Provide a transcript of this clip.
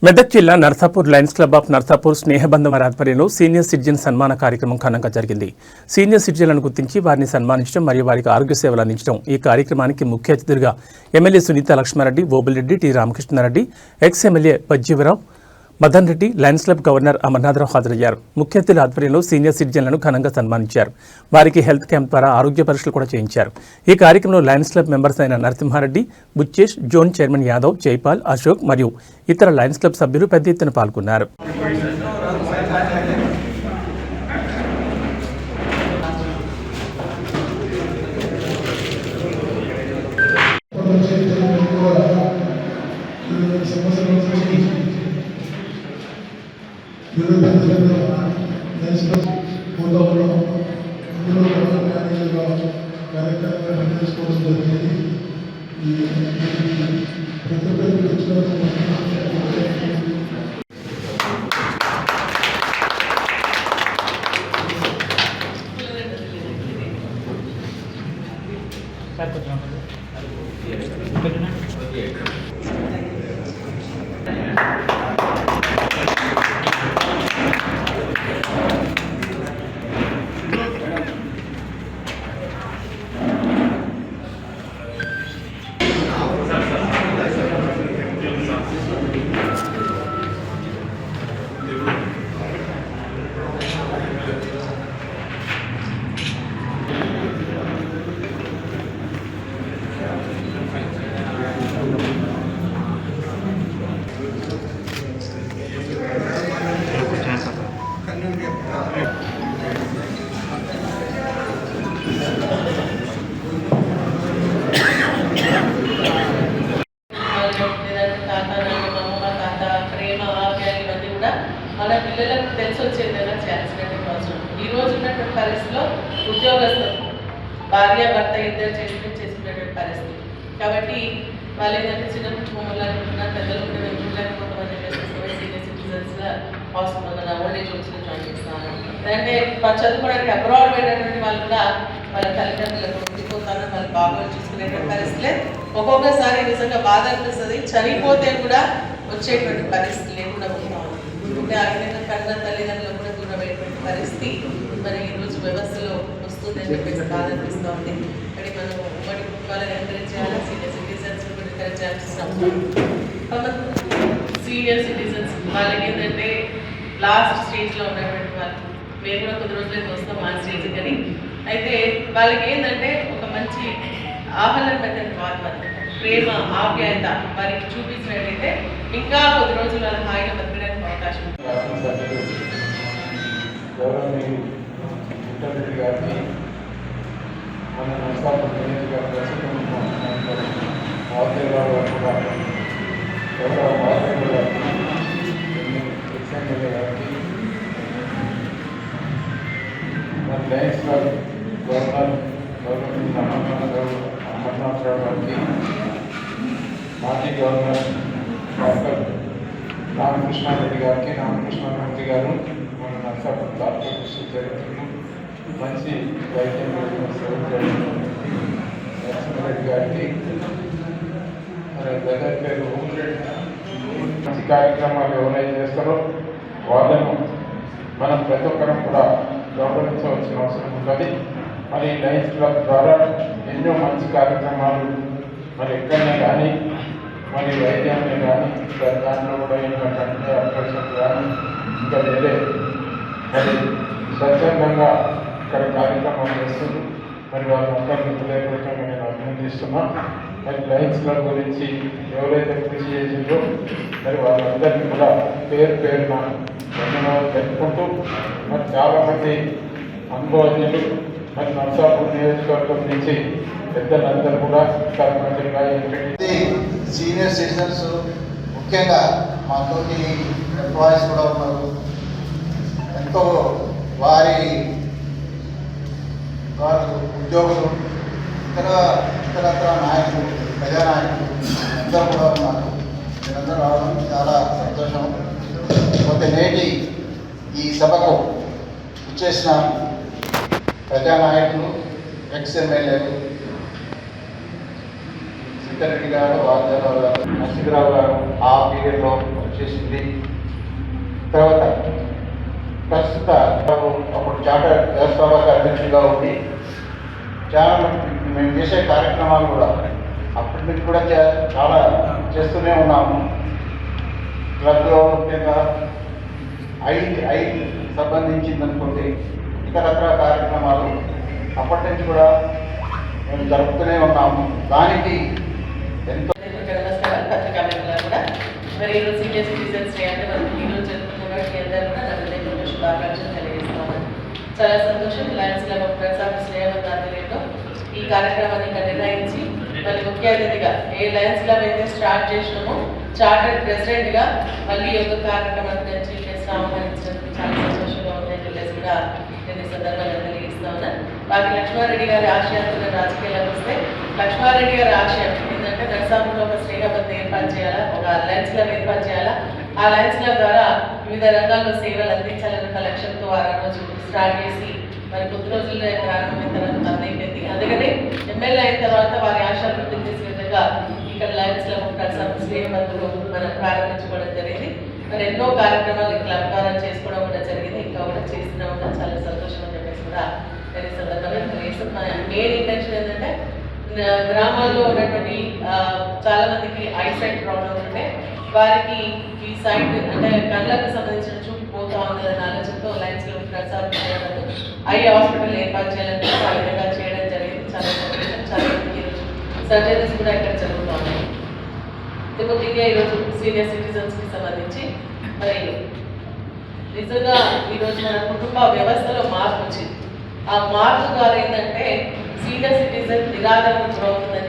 మెదక్ జిల్లా Narsapur lions club of Narsapur Snehabandham ఆధ్వర్యంలో senior citizen సన్మాన కార్యక్రమం ఘనంగా జరిగింది. సీనియర్ సిటిజన్లను గుర్తించి వారిని సన్మానించడం మరియు వారికి ఆరోగ్య సేవలు అందించడం. ఈ కార్యక్రమానికి ముఖ్య అతిథులుగా MLA Sunitha Laxma Reddy, Obul Reddy, T Ramakrishna Reddy, ex MLA Bajjeevarao, Madan Reddy, lions club governor Amarnatha Rao హాజరయ్యారు. ముఖ్య అతిథుల ఆధ్వర్యంలో సీనియర్ సిటిజన్లను ఘనంగా సన్మానించారు. వారికి హెల్త్ క్యాంప్ ద్వారా ఆరోగ్య పరీక్షలు కూడా చేయించారు. ఈ కార్యక్రమంలో లయన్స్ క్లబ్ మెంబర్స్ అయిన నరసింహారెడ్డి, బుచ్చేష్, జోన్ చైర్మన్ యాదవ్, జైపాల్, అశోక్ మరియు ఇతర లయన్స్ క్లబ్ సభ్యులు పెద్ద ఎత్తున పాల్గొన్నారు. మన పిల్లలకు తెలిసి వచ్చేదైనా చేయాల్సినటువంటి అవసరం. ఈ రోజు ఉన్నటువంటి పరిస్థితిలో ఉద్యోగస్తులు భార్యాభర్త ఇద్దరు చేసుకునేటువంటి పరిస్థితి కాబట్టి వాళ్ళు ఏంటంటే చిన్న కుటుంబంలో అనుకుంటున్నారు, పెద్దలు ఉంటే వెళ్ళలేకపోతామని చెప్పేసి సీనియర్ సిటిజన్స్గా హాస్పిటల్ ఓల్డ్ ఏజ్ వచ్చిన జాయిన్ చేస్తున్నారు. లేదంటే చదువుకోవడానికి అబ్రాడ్ వెళ్ళినటువంటి వాళ్ళు కూడా వాళ్ళ తల్లిదండ్రులకు ఉండిపోతారు, వాళ్ళు బాగా చూసుకునేటువంటి పరిస్థితులే ఒక్కొక్కసారి నిజంగా బాధ అనిపిస్తుంది. చనిపోతే కూడా వచ్చేటువంటి పరిస్థితి లేకుండా ఉంటాం. అంటే ఆ విధంగా కన్న తల్లిదండ్రులకు కూడా దూరమైనటువంటి పరిస్థితి మరి ఈరోజు వ్యవస్థలో వస్తుందని చెప్పేసి బాధ అనిపిస్తూ ఉంది. కానీ మనం ఉమ్మడి కుటుంబాలను ఎంకరేజ్ చేయాలి, సీనియర్ సిటిజన్స్ కూడా ఎంకరేజ్ చేయాల్సిన సీనియర్ సిటిజన్స్ వాళ్ళకి ఏంటంటే లాస్ట్ స్టేజ్లో ఉన్నటువంటి వాళ్ళు మేము కూడా కొద్ది రోజులైతే వస్తాం ఆ స్టేజ్ కానీ అయితే వాళ్ళకి ఏంటంటే ఒక మంచి ఆహ్లాదమైనటువంటి వాతావరణం, ప్రేమ, ఆప్యాయత వారికి చూపించినట్టయితే ఇంకా కొద్ది రోజులు వాళ్ళ హాయిగా బతకడానికి అవకాశం ఉంది. మన నర్సాపూర్ నియోజకవర్గ మన లయన్స్ క్లబ్ గవర్నర్ అమర్నాథరావు గారికి, మాజీ గవర్నర్ డాక్టర్ రామకృష్ణారెడ్డి గారికి, రామకృష్ణారెడ్డి గారు మన నర్సాపూర్ కార్పొరేషన్ చరిత్రను మంచి వైద్యం నరసింహారెడ్డి గారికి, మన బ్రదర్ పేరు ఓబుల్రెడ్డి, మంచి కార్యక్రమాలు ఎవరైతే చేస్తారో వాళ్ళను మనం ప్రతి ఒక్కరం కూడా గౌరవించవలసిన అవసరం ఉంటుంది. మరి లయన్స్ క్లబ్ ద్వారా ఎన్నో మంచి కార్యక్రమాలు మరి ఎక్కడనే కానీ మరి వైద్యాన్ని కానీ దాంట్లో కూడా ఇంకా కంటి ఆపరేషన్ కానీ ఇంకా వేరే మరి స్వచ్ఛందంగా ఇక్కడ కార్యక్రమాలు చేస్తుంది. మరి వాళ్ళందరినీ హృదయపూర్వకంగా నేను అభినందిస్తున్నా. మరి లయన్స్ క్లబ్ గురించి ఎవరైతే కృషి చేసిందో మరి వాళ్ళందరినీ కూడా పేరున ధన్యవాదాలు తెలుపుకుంటూ మరి చాలామంది అనుభవజ్ఞులు మరి నర్సాపూర్ నియోజకవర్గం నుంచి పెద్దలందరూ కూడా సర్పంచులుగా సీనియర్ సిటిజన్స్ ముఖ్యంగా మాతోటి ఎంప్లాయీస్ కూడా ఉన్నారు. ఎంతో వారు ఉద్యోగులు ఇతరత్ర నాయకులు, ప్రజానాయకులు అందరూ కూడా ఉన్నారు. మీరందరూ రావడం చాలా సంతోషం. పోతే నేటి ఈ సభకు వచ్చేసిన ప్రజానాయకులు, ఎక్స్ ఎమ్మెల్యేలు సిద్ధారెడ్డి గారు, వాగ్దేవరావు గారు, నరసింహరావు గారు ఆ పీరియడ్లో వచ్చేసింది. తర్వాత ప్రస్తుత అప్పుడు చార్టర్ వ్యవస్థాపక అధ్యక్షుడిగా ఉండి చాలా మేము చేసే కార్యక్రమాలు కూడా అప్పటి నుంచి కూడా చాలా చేస్తూనే ఉన్నాము. క్లబ్లో ముఖ్యంగా ఐదు సంబంధించింది అనుకోండి, ఇతరత్ర కార్యక్రమాలు అప్పటి నుంచి కూడా మేము జరుపుతూనే ఉన్నాము. దానికి ఎంతో పత్రికా మిత్రులు కూడా మరి ఈరోజు సీనియర్ సిటిజన్స్ డే అంటే మనం ఈరోజు జరుపుకున్న వాటికి అందరూ కూడా నా హృదయపూర్వక శుభాకాంక్షలు తెలియజేస్తున్నాను. చాలా సంతోషం. లయన్స్ క్లబ్ ఆఫ్ నర్సాపూర్ స్నేహబంధ ఆధ్వర్యంలో ఈ కార్యక్రమాన్ని ఇక్కడ నిర్ణయించి మళ్ళీ ముఖ్య అతిథిగా ఏ లయన్స్ క్లబ్ అయితే స్టార్ట్ చేసినామో చార్టర్డ్ ప్రెసిడెంట్గా మళ్ళీ ఈ యొక్క కార్యక్రమాన్ని నేను చీఫ్ గెస్ట్ ఆహ్వానించినందుకు చాలా సంతోషంగా ఉందని చెప్పేసి కూడా నేను ఈ సందర్భంగా తెలియజేస్తా ఉన్నాను. వాటి లక్ష్మారెడ్డి గారి ఆశయాలతో రాజకీయాలకు వస్తే లక్ష్మారెడ్డి గారి ఆశయం ఏంటంటే నర్సాపూర్లో ఒక స్నేహబంధం ఏర్పాటు చేయాలా, ఒక లయన్స్ క్లబ్ ఏర్పాటు చేయాలా, ఆ లయన్స్ క్లబ్ ద్వారా వివిధ రంగాల్లో సేవలు అందించాలన్న ఒక లక్ష్యంతో ఆ రోజు స్టార్ట్ చేసి మరి కొద్ది రోజుల్లో ప్రారంభమైన తర్వాత బంద్ అయిపోయింది. అందుకని ఎమ్మెల్యే అయిన తర్వాత వారి ఆశ పూర్తి చేసే విధంగా ఇక్కడ లయన్స్ క్లబ్ ఆఫ్ నర్సాపూర్ స్నేహబంధులు మనం ప్రారంభించుకోవడం జరిగింది. మరి ఎన్నో కార్యక్రమాలు ఈ క్లబ్ ద్వారా చేసుకోవడం కూడా జరిగింది. ఇంకా కూడా చేస్తూనే ఉంటాం. చాలా సంతోషం అని చెప్పేసి కూడా నేను ఈ సందర్భంగా మెయిన్ ఇంటెన్షన్ ఏంటంటే గ్రామాల్లో ఉన్నటువంటి చాలా మందికి ఐసైట్ ప్రాబ్లమ్స్ ఉంటాయి. వారికి ఈ సైట్ అంటే కళ్ళకు సంబంధించిన చూపు పోతా ఉందని ఆలోచనతో Lions club of Narsapur eye hospital ఏర్పాటు చేయాలని ఆ విధంగా చేయడం జరిగింది. చాలా సంతోషం. చాలా ఈరోజు సర్జరీస్ కూడా ఇక్కడ జరుగుతూ ఉన్నాయి. ముఖ్యంగా ఈరోజు సీనియర్ సిటిజన్స్కి సంబంధించి మరి నిజంగా ఈరోజు మన కుటుంబ వ్యవస్థలో మార్పు వచ్చింది. ఆ మార్పు ద్వారా ఏంటంటే సీనియర్ సిటిజన్ నిరాదరణ గురవుతుందని